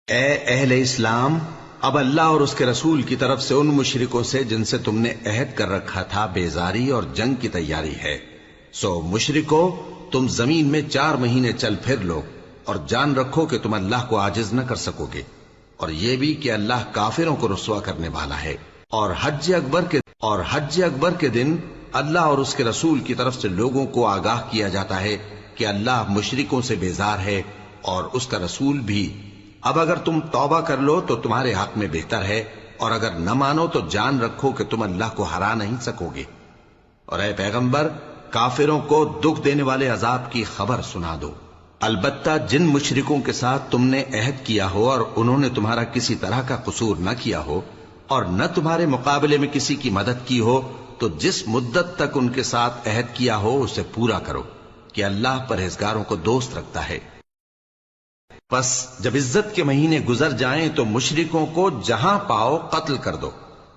اے اہل اسلام، اب اللہ اور اس کے رسول کی طرف سے ان مشرکوں سے جن سے تم نے عہد کر رکھا تھا بیزاری اور جنگ کی تیاری ہے۔ سو مشرکو، تم زمین میں 4 مہینے چل پھر لو اور جان رکھو کہ تم اللہ کو عاجز نہ کر سکو گے، اور یہ بھی کہ اللہ کافروں کو رسوا کرنے والا ہے۔ اور حج اکبر کے دن اللہ اور اس کے رسول کی طرف سے لوگوں کو آگاہ کیا جاتا ہے کہ اللہ مشرکوں سے بیزار ہے اور اس کا رسول بھی۔ اب اگر تم توبہ کر لو تو تمہارے حق میں بہتر ہے، اور اگر نہ مانو تو جان رکھو کہ تم اللہ کو ہرا نہیں سکو گے۔ اور اے پیغمبر، کافروں کو دکھ دینے والے عذاب کی خبر سنا دو۔ البتہ جن مشرکوں کے ساتھ تم نے عہد کیا ہو اور انہوں نے تمہارا کسی طرح کا قصور نہ کیا ہو اور نہ تمہارے مقابلے میں کسی کی مدد کی ہو، تو جس مدت تک ان کے ساتھ عہد کیا ہو اسے پورا کرو، کہ اللہ پرہیزگاروں کو دوست رکھتا ہے۔ پس جب عزت کے مہینے گزر جائیں تو مشرکوں کو جہاں پاؤ قتل کر دو،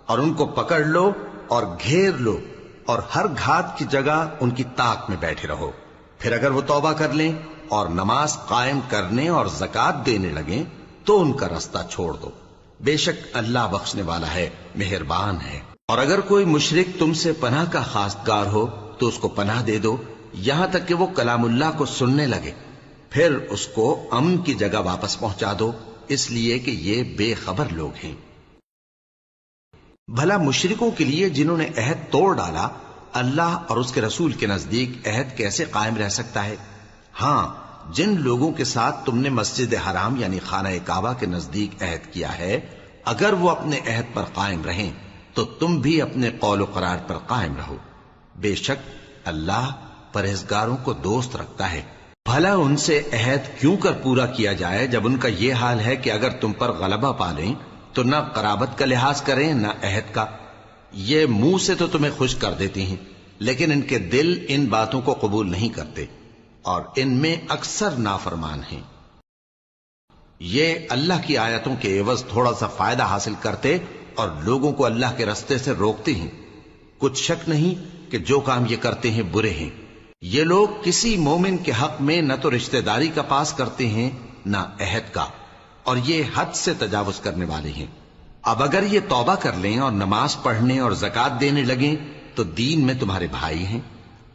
اور ان کو پکڑ لو اور گھیر لو، اور ہر گھات کی جگہ ان کی طاق میں بیٹھے رہو۔ پھر اگر وہ توبہ کر لیں اور نماز قائم کرنے اور زکوٰۃ دینے لگیں تو ان کا رستہ چھوڑ دو، بے شک اللہ بخشنے والا ہے، مہربان ہے۔ اور اگر کوئی مشرک تم سے پناہ کا خواستگار ہو تو اس کو پناہ دے دو، یہاں تک کہ وہ کلام اللہ کو سننے لگے، پھر اس کو امن کی جگہ واپس پہنچا دو، اس لیے کہ یہ بے خبر لوگ ہیں۔ بھلا مشرکوں کے لیے جنہوں نے عہد توڑ ڈالا، اللہ اور اس کے رسول کے نزدیک عہد کیسے قائم رہ سکتا ہے؟ ہاں، جن لوگوں کے ساتھ تم نے مسجد حرام یعنی خانہ کعبہ کے نزدیک عہد کیا ہے، اگر وہ اپنے عہد پر قائم رہیں تو تم بھی اپنے قول و قرار پر قائم رہو، بے شک اللہ پرہیزگاروں کو دوست رکھتا ہے۔ بھلا ان سے عہد کیوں کر پورا کیا جائے جب ان کا یہ حال ہے کہ اگر تم پر غلبہ پالیں تو نہ قرابت کا لحاظ کریں نہ عہد کا۔ یہ منہ سے تو تمہیں خوش کر دیتی ہیں، لیکن ان کے دل ان باتوں کو قبول نہیں کرتے اور ان میں اکثر نافرمان ہیں۔ یہ اللہ کی آیتوں کے عوض تھوڑا سا فائدہ حاصل کرتے اور لوگوں کو اللہ کے رستے سے روکتے ہیں۔ کچھ شک نہیں کہ جو کام یہ کرتے ہیں برے ہیں۔ یہ لوگ کسی مومن کے حق میں نہ تو رشتہ داری کا پاس کرتے ہیں نہ عہد کا، اور یہ حد سے تجاوز کرنے والے ہیں۔ اب اگر یہ توبہ کر لیں اور نماز پڑھنے اور زکوٰۃ دینے لگیں تو دین میں تمہارے بھائی ہیں،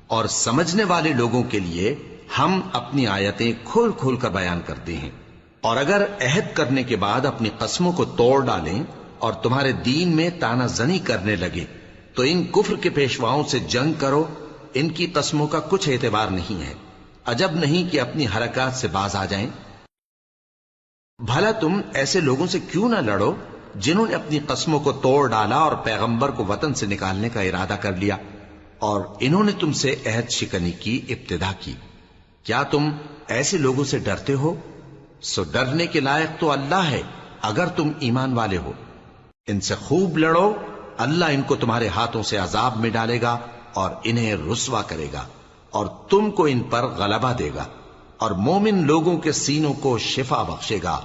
اور سمجھنے والے لوگوں کے لیے ہم اپنی آیتیں کھول کھول کر بیان کرتے ہیں۔ اور اگر عہد کرنے کے بعد اپنی قسموں کو توڑ ڈالیں اور تمہارے دین میں تانا زنی کرنے لگے تو ان کفر کے پیشواؤں سے جنگ کرو، ان کی قسموں کا کچھ اعتبار نہیں ہے، عجب نہیں کہ اپنی حرکات سے باز آ جائیں۔ بھلا تم ایسے لوگوں سے کیوں نہ لڑو جنہوں نے اپنی قسموں کو توڑ ڈالا اور پیغمبر کو وطن سے نکالنے کا ارادہ کر لیا، اور انہوں نے تم سے عہد شکنی کی ابتدا کی۔ کیا تم ایسے لوگوں سے ڈرتے ہو؟ سو ڈرنے کے لائق تو اللہ ہے اگر تم ایمان والے ہو۔ ان سے خوب لڑو، اللہ ان کو تمہارے ہاتھوں سے عذاب میں ڈالے گا اور انہیں رسوا کرے گا، اور تم کو ان پر غلبہ دے گا، اور مومن لوگوں کے سینوں کو شفا بخشے گا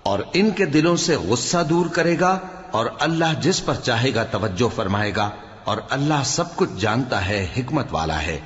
اور ان کے دلوں سے غصہ دور کرے گا، اور اللہ جس پر چاہے گا توجہ فرمائے گا، اور اللہ سب کچھ جانتا ہے، حکمت والا ہے۔